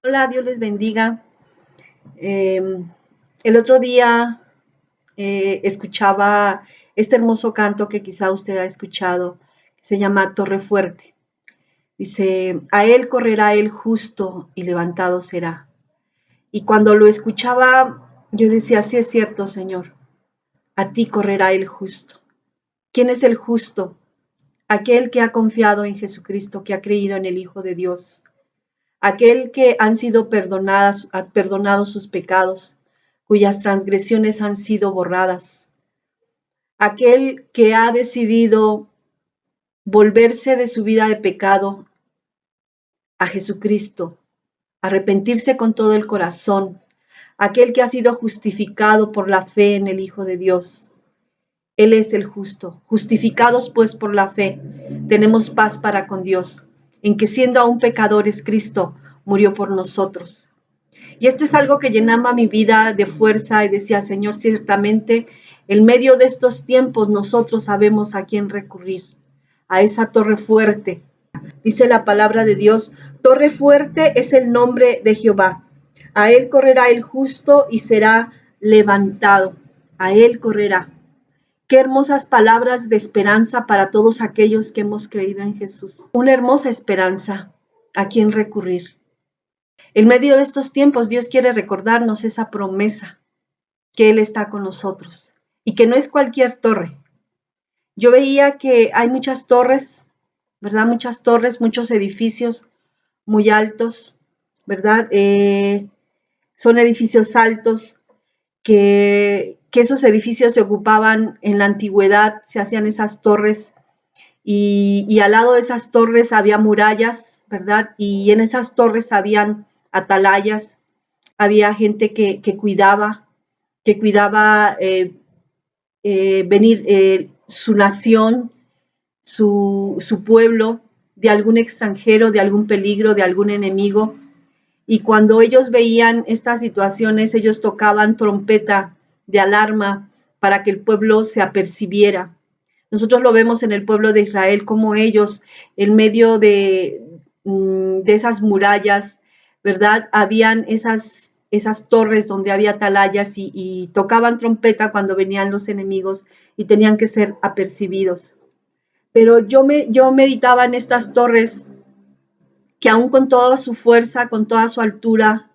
Hola, Dios les bendiga. Eh, el otro día escuchaba este hermoso canto que quizá usted ha escuchado, que se llama Torre Fuerte. Dice, a él correrá el justo y levantado será. Y cuando lo escuchaba, yo decía, sí es cierto, Señor, a ti correrá el justo. ¿Quién es el justo? Aquel que ha confiado en Jesucristo, que ha creído en el Hijo de Dios, aquel que han sido perdonados sus pecados, cuyas transgresiones han sido borradas, aquel que ha decidido volverse de su vida de pecado a Jesucristo, arrepentirse con todo el corazón, aquel que ha sido justificado por la fe en el Hijo de Dios. Él es el justo. Justificados pues por la fe, tenemos paz para con Dios, en que siendo aún pecadores, Cristo murió por nosotros. Y esto es algo que llenaba mi vida de fuerza y decía, Señor, ciertamente en medio de estos tiempos nosotros sabemos a quién recurrir, a esa torre fuerte. Dice la palabra de Dios, torre fuerte es el nombre de Jehová. A él correrá el justo y será levantado. A él correrá. Qué hermosas palabras de esperanza para todos aquellos que hemos creído en Jesús. Una hermosa esperanza a quien recurrir. En medio de estos tiempos, Dios quiere recordarnos esa promesa, que Él está con nosotros y que no es cualquier torre. Yo veía que hay muchas torres, ¿verdad? Muchas torres, muchos edificios muy altos, ¿verdad? Son edificios altos que esos edificios se ocupaban en la antigüedad, se hacían esas torres y al lado de esas torres había murallas, ¿verdad? Y en esas torres habían atalayas, había gente que cuidaba venir su nación, su pueblo, de algún extranjero, de algún peligro, de algún enemigo. Y cuando ellos veían estas situaciones, ellos tocaban trompeta de alarma para que el pueblo se apercibiera. Nosotros lo vemos en el pueblo de Israel, como ellos, en medio de esas murallas, ¿verdad? Habían esas torres donde había atalayas y tocaban trompeta cuando venían los enemigos y tenían que ser apercibidos. Pero yo meditaba en estas torres que aún con toda su fuerza, con toda su altura,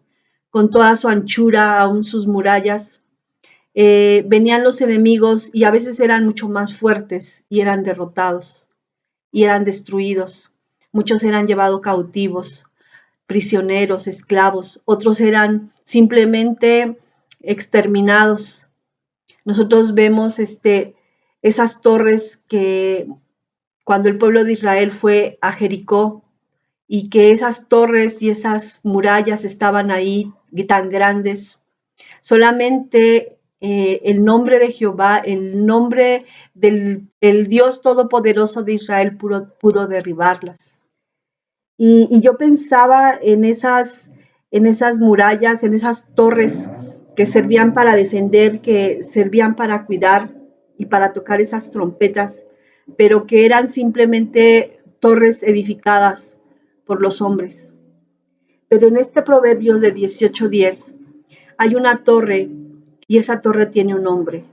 con toda su anchura, aún sus murallas, venían los enemigos y a veces eran mucho más fuertes y eran derrotados y eran destruidos. Muchos eran llevados cautivos, prisioneros, esclavos, otros eran simplemente exterminados. Nosotros vemos esas torres que cuando el pueblo de Israel fue a Jericó y que esas torres y esas murallas estaban ahí tan grandes, solamente el nombre de Jehová, el nombre del Dios Todopoderoso de Israel pudo derribarlas. Y yo pensaba en esas murallas, en esas torres que servían para defender, que servían para cuidar y para tocar esas trompetas, pero que eran simplemente torres edificadas por los hombres. Pero en este proverbio de 18:10 hay una torre y esa torre tiene un nombre.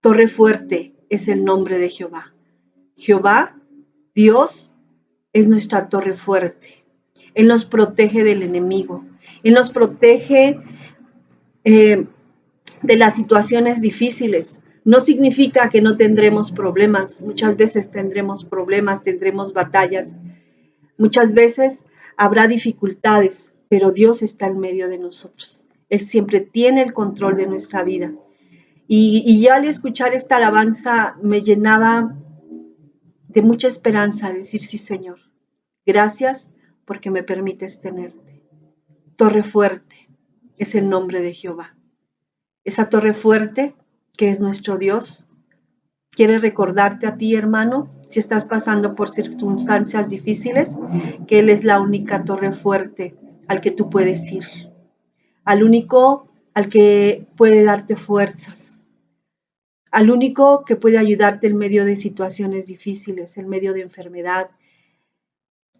Torre fuerte es el nombre de Jehová. Jehová, Dios, es nuestra torre fuerte. Él nos protege del enemigo. Él nos protege de las situaciones difíciles. No significa que no tendremos problemas. Muchas veces tendremos problemas, tendremos batallas. Muchas veces habrá dificultades, pero Dios está en medio de nosotros. Él siempre tiene el control de nuestra vida. Y ya al escuchar esta alabanza me llenaba de mucha esperanza, decir, sí, Señor, gracias porque me permites tenerte. Torre fuerte es el nombre de Jehová. Esa torre fuerte que es nuestro Dios quiere recordarte a ti, hermano, si estás pasando por circunstancias difíciles, que Él es la única torre fuerte al que tú puedes ir, al único al que puede darte fuerzas, al único que puede ayudarte en medio de situaciones difíciles, en medio de enfermedad.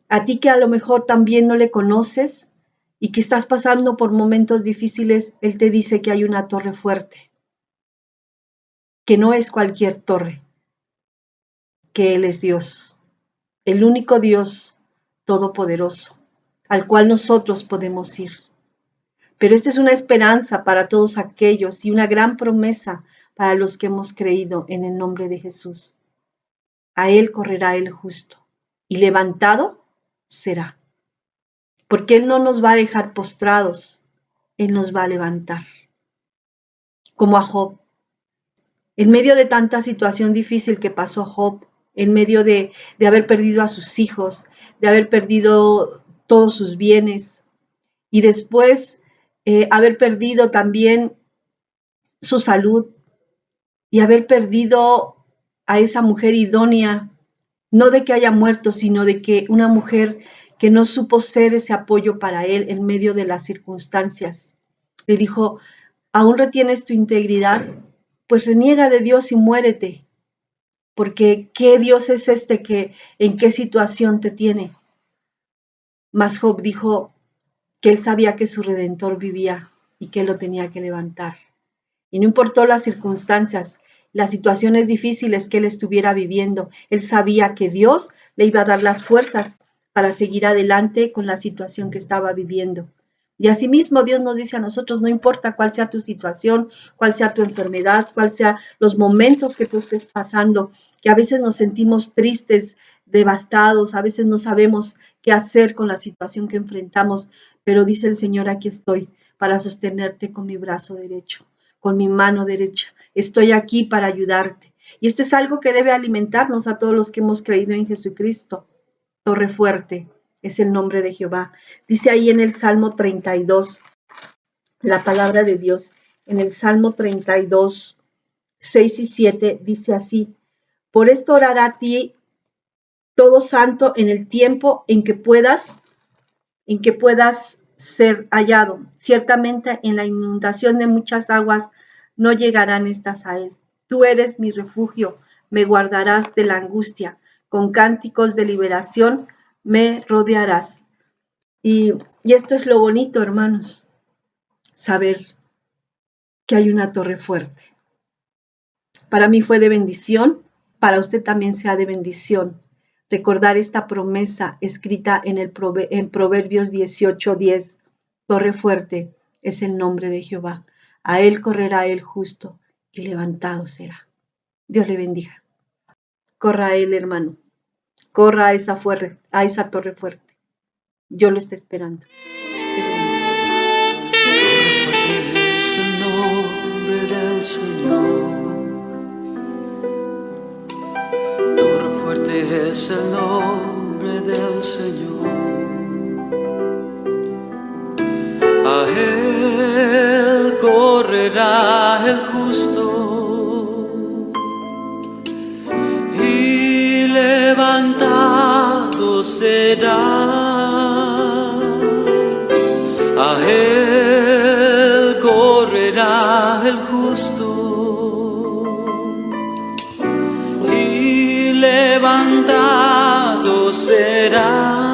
A ti que a lo mejor también no le conoces, y que estás pasando por momentos difíciles, Él te dice que hay una torre fuerte, que no es cualquier torre, que Él es Dios, el único Dios todopoderoso, al cual nosotros podemos ir. Pero esta es una esperanza para todos aquellos y una gran promesa para los que hemos creído en el nombre de Jesús. A Él correrá el justo, y levantado será. Porque Él no nos va a dejar postrados, Él nos va a levantar. Como a Job. En medio de tanta situación difícil que pasó Job, en medio de haber perdido a sus hijos, de haber perdido todos sus bienes, y después haber perdido también su salud, y haber perdido a esa mujer idónea, no de que haya muerto, sino de que una mujer que no supo ser ese apoyo para él en medio de las circunstancias. Le dijo, ¿aún retienes tu integridad? Pues reniega de Dios y muérete, porque ¿qué Dios es este que en qué situación te tiene? Mas Job dijo que él sabía que su Redentor vivía y que él lo tenía que levantar. Y no importó las circunstancias, las situaciones difíciles que él estuviera viviendo, él sabía que Dios le iba a dar las fuerzas para seguir adelante con la situación que estaba viviendo. Y asimismo Dios nos dice a nosotros, no importa cuál sea tu situación, cuál sea tu enfermedad, cuál sea los momentos que tú estés pasando, que a veces nos sentimos tristes, devastados, a veces no sabemos qué hacer con la situación que enfrentamos, pero dice el Señor, aquí estoy para sostenerte con mi brazo derecho, con mi mano derecha. Estoy aquí para ayudarte. Y esto es algo que debe alimentarnos a todos los que hemos creído en Jesucristo. Torre fuerte es el nombre de Jehová. Dice ahí en el Salmo 32, la palabra de Dios, en el Salmo 32, 6 y 7, dice así, por esto orará a ti todo santo en el tiempo en que puedas ser hallado. Ciertamente en la inundación de muchas aguas no llegarán estas a él. Tú eres mi refugio, me guardarás de la angustia, con cánticos de liberación me rodearás. Y esto es lo bonito, hermanos, saber que hay una torre fuerte. Para mí fue de bendición, para usted también sea de bendición. Recordar esta promesa escrita en Proverbios 18:10. Torre fuerte es el nombre de Jehová. A él correrá el justo y levantado será. Dios le bendiga. Corra a él, hermano. Corra a esa torre fuerte. Yo lo estoy esperando. Es el nombre del Señor. Torre fuerte es el nombre del Señor. A él correrá el justo y levantado será. A él correrá el justo y levantado será.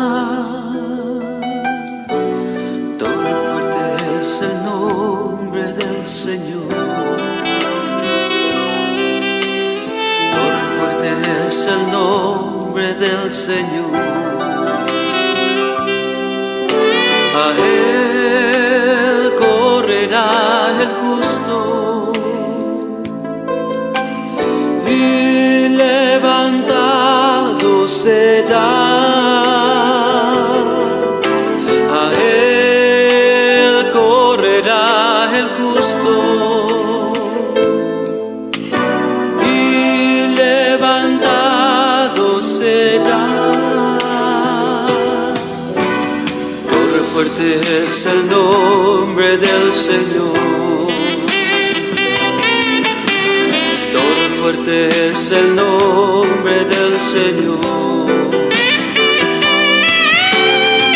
Torre fuerte es el nombre del Señor. Torre fuerte es el nombre del Señor. A él correrá el justo y levantado será. A él correrá el justo y levantado será. Fuerte es el nombre del Señor. Torre fuerte es el nombre del Señor.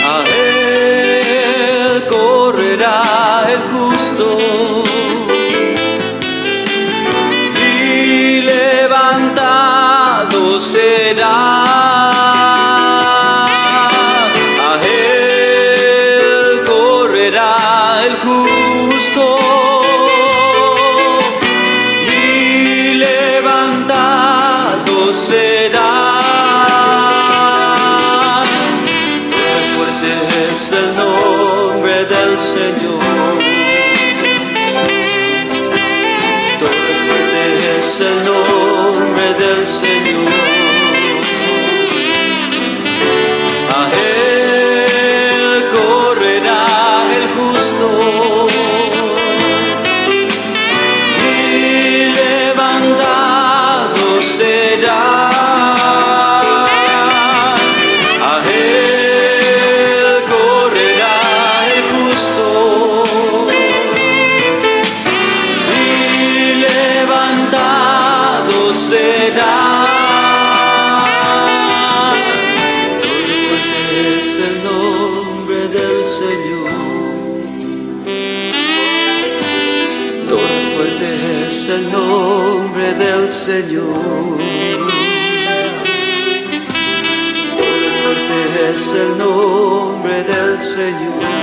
A él correrá el justo y levantado será. correrá el justo y levantado será. Fuerte es el nombre del Señor. Fuerte es el nombre del Señor. A Él correrá el justo y levantado será. A Él correrá el justo y levantado será. Es el nombre del Señor. Torre fuerte es el nombre del Señor. Torre fuerte es el nombre del Señor.